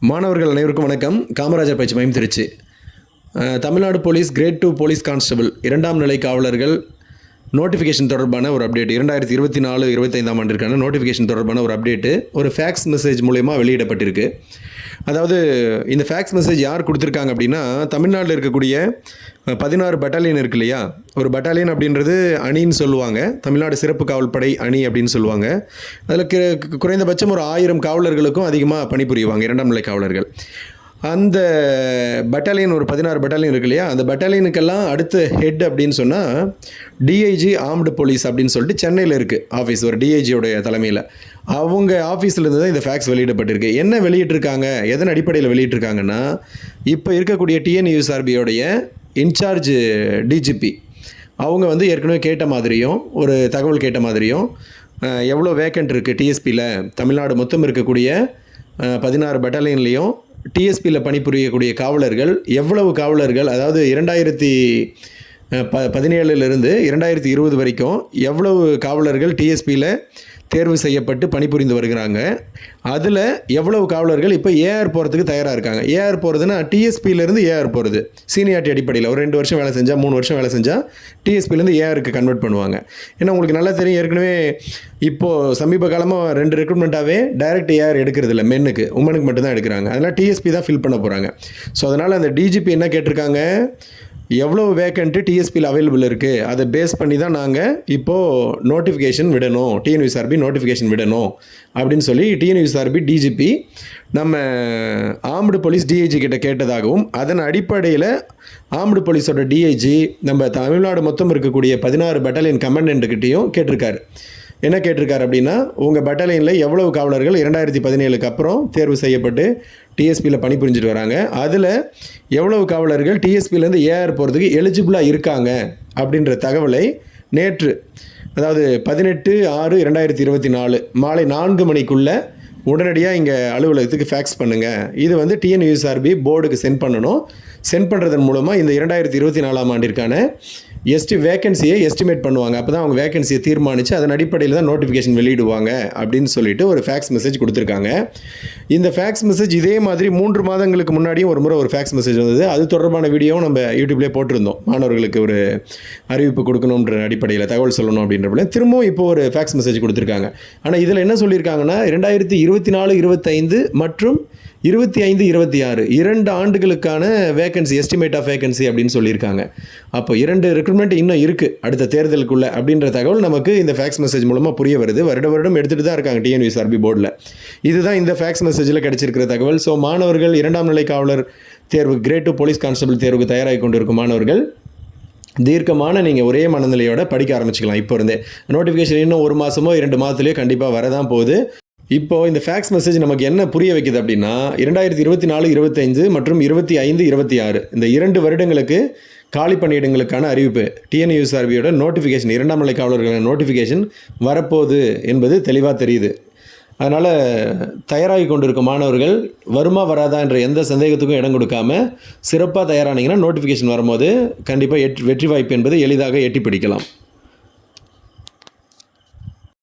மாணவர்கள் அனைவருக்கும் வணக்கம். காமராஜர் பயிற்சி மையம் Tiruchi. Tamil Nadu police grade 2 police constable 2ஆம் நிலை காவலர்கள் நோட்டிஃபிகேஷன் தொடர்பான ஒரு அப்டேட் 2024-25ஆம் ஆண்டிற்கான நோட்டிஃபிகேஷன் தொடர்பான ஒரு அப்டேட்டு ஒரு ஃபேக்ஸ் மெசேஜ் மூலமா வெளியிடப்பட்டிருக்கு. அதாவது இந்த ஃபேக்ஸ் மெசேஜ் யார் கொடுத்துருக்காங்க அப்படின்னா, தமிழ்நாட்டில் இருக்கக்கூடிய 16 பட்டாலியன் இருக்கு இல்லையா, ஒரு பட்டாலியன் அப்படின்றது அணின்னு சொல்லுவாங்க. தமிழ்நாடு சிறப்பு காவல்படை அணி அப்படின்னு சொல்லுவாங்க. அதில் குறைந்தபட்சம் ஒரு 1000 காவலர்களுக்கும் அதிகமாக பணிபுரிவாங்க 2ஆம் நிலை காவலர்கள். அந்த பட்டாலியன் ஒரு 16 பட்டாலியன் இருக்கு இல்லையா, அந்த பட்டாலியனுக்கெல்லாம் அடுத்த ஹெட் அப்படின்னு சொன்னால் டிஐஜி ஆர்ம்டு போலீஸ் அப்படின்னு சொல்லிட்டு சென்னையில் இருக்குது ஆஃபீஸ், ஒரு டிஐஜியோடைய தலைமையில். அவங்க ஆஃபீஸ்லேருந்து தான் இந்த ஃபேக்ஸ் வெளியிடப்பட்டிருக்கு. என்ன வெளியிட்டிருக்காங்க, எதன் அடிப்படையில் வெளியிட்டிருக்காங்கன்னா, இப்போ இருக்கக்கூடிய டிஎன்யூஎஸ்ஆர்பியோடைய இன்சார்ஜ் டிஜிபி அவங்க வந்து ஏற்கனவே கேட்ட மாதிரியும் ஒரு தகவல் கேட்ட மாதிரியும் எவ்வளோ வேக்கண்ட் இருக்குது டிஎஸ்பியில், தமிழ்நாடு மொத்தம் இருக்கக்கூடிய 16 பட்டாலியன்லேயும் டிஎஸ்பியில் பணிபுரியக்கூடிய காவலர்கள் எவ்வளவு காவலர்கள், அதாவது 2017 2020 வரைக்கும் எவ்வளவு காவலர்கள் டிஎஸ்பியில் தேர்வு செய்யப்பட்டு பணிபுரிந்து வருகிறாங்க, அதில் எவ்வளவு காவலர்கள் இப்போ ஏஆர் போகிறதுக்கு தயாராக இருக்காங்க. ஏஆர் போகிறதுனா டிஎஸ்பியிலேருந்து ஏஆர் போகிறது சீனியாரிட்டி அடிப்படையில் ஒரு 2 வருஷம் வேலை செஞ்சால் 3 வருஷம் வேலை செஞ்சால் டிஎஸ்பியிலேருந்து ஏஆருக்கு கன்வெர்ட் பண்ணுவாங்க. ஏன்னா உங்களுக்கு நல்லா தெரியும், ஏற்கனவே இப்போது சமீப காலமாக 2 ரெக்ரூட்மெண்ட்டாகவே டைரக்ட் ஏஆர் எடுக்கிறது இல்லை, மென்னுக்கு உமனுக்கு மட்டும்தான் எடுக்கிறாங்க. அதனால் டிஎஸ்பி தான் ஃபில் பண்ண போகிறாங்க. ஸோ அதனால் அந்த டிஜிபி என்ன கேட்டிருக்காங்க, எவ்வளோ வேக்கண்ட்டு டிஎஸ்பியில் அவைலபிள் இருக்குது, அதை பேஸ் பண்ணி தான் நாங்கள் இப்போது நோட்டிஃபிகேஷன் விடணும், டிஎன்யூஎஸ்ஆர்பி நோட்டிஃபிகேஷன் விடணும் அப்படின்னு சொல்லி டிஎன்யூஎஸ்ஆர்பி டிஜிபி நம்ம ஆர்ம்டு போலீஸ் டிஐஜி கிட்ட கேட்டதாகவும், அதன் அடிப்படையில் ஆர்ம்டு போலீஸோட டிஐஜி நம்ம தமிழ்நாடு மொத்தம் இருக்கக்கூடிய 16 பட்டாலியன் கமாண்டன்ட்டுக்கிட்டையும் கேட்டிருக்காரு. என்ன கேட்டிருக்காரு அப்படின்னா, உங்கள் பட்டாலியனில் எவ்வளவு காவலர்கள் 2017க்கு அப்புறம் தேர்வு செய்யப்பட்டு டிஎஸ்பியில் பணிபுரிஞ்சிட்டு வராங்க, அதில் எவ்வளவு காவலர்கள் டிஎஸ்பியிலேருந்து ஏஆர் போகிறதுக்கு எலிஜிபிளாக இருக்காங்க அப்படின்ற தகவலை நேற்று, அதாவது 18/6/2024 மாலை 4 மணிக்குள்ளே உடனடியாக இங்கே அலுவலகத்துக்கு ஃபேக்ஸ் பண்ணுங்கள். இது வந்து டிஎன்யூஎஸ்ஆர்பி போர்டுக்கு சென்ட் பண்ணணும். சென்ட் பண்ணுறதன் மூலமாக இந்த 2024ஆம் ஆண்டிற்கான வேக்கன்சியை எஸ்டிமேட் பண்ணுவாங்க. அப்போ தான் அவங்க வேக்கன்சியை தீர்மானித்து அதன் அடிப்படையில் தான் நோட்டிஃபிகேஷன் வெளியிடுவாங்க அப்படின்னு சொல்லிட்டு ஒரு ஃபேக்ஸ் மெசேஜ் கொடுத்துருக்காங்க. இந்த ஃபேக்ஸ் மெசேஜ் இதே மாதிரி 3 மாதங்களுக்கு முன்னாடியும் ஒரு முறை ஒரு ஃபேக்ஸ் மெசேஜ் வந்தது. அது தொடர்பான வீடியோவும் நம்ம யூடியூப்லேயே போட்டிருந்தோம். மாணவர்களுக்கு ஒரு அறிவிப்பு கொடுக்கணுன்ற அடிப்படையில் தகவல் சொல்லணும் அப்படின்றப்ப திரும்பவும் இப்போ ஒரு ஃபேக்ஸ் மெசேஜ் கொடுத்துருக்காங்க. ஆனால் இதில் என்ன சொல்லியிருக்காங்கன்னா, 2024-25 மற்றும் 25-26 2 ஆண்டுகளுக்கான வேகன்சி, எஸ்டிமேட் ஆஃப் வேகன்சி அப்படின்னு சொல்லியிருக்காங்க. அப்போ 2 ரெக்ரூட்மெண்ட் இன்னும் இருக்குது அடுத்த தேர்தலுக்குள்ளே அப்படின்ற தகவல் நமக்கு இந்த ஃபேக்ஸ் மெசேஜ் மூலமாக புரிய வருது. வருடம் எடுத்துகிட்டு தான் இருக்காங்க டிஎன்யூஎஸ்ஆர்பி போர்டில். இதுதான் இந்த ஃபேக்ஸ் மெசேஜில் கிடைச்சிருக்கிற தகவல். ஸோ மாணவர்கள் 2ஆம் நிலை காவலர் தேர்வு கிரேட் 2 போலீஸ் கான்ஸ்டபிள் தேர்வுக்கு தயாராகி கொண்டிருக்கும் மாணவர்கள் தீர்க்கமான நீங்கள் ஒரே மனநிலையோட படிக்க ஆரம்பிச்சிக்கலாம். இப்போ இருந்தே நோட்டிஃபிகேஷன் இன்னும் 1 மாதமோ 2 மாதத்துலேயோ கண்டிப்பாக வரதான் போகுது. இப்போது இந்த ஃபேக்ஸ் மெசேஜ் நமக்கு என்ன புரிய வைக்குது அப்படின்னா, 2024-25 மற்றும் 25-26 இந்த 2 வருடங்களுக்கு காலி பணியிடங்களுக்கான அறிவிப்பு, டிஎன்யூஎஸ்ஆர்பியோட நோட்டிஃபிகேஷன், 2ஆம் நிலை காவலர்களான நோட்டிஃபிகேஷன் வரப்போகுது என்பது தெளிவாக தெரியுது. அதனால் தயாராகி கொண்டிருக்கும் மாணவர்கள் வருமா வராதா என்ற எந்த சந்தேகத்துக்கும் இடம் கொடுக்காம சிறப்பாக தயாரானீங்கன்னா நோட்டிஃபிகேஷன் வரும்போது கண்டிப்பாக வெற்றி வாய்ப்பு என்பது எளிதாக எட்டி பிடிக்கலாம்.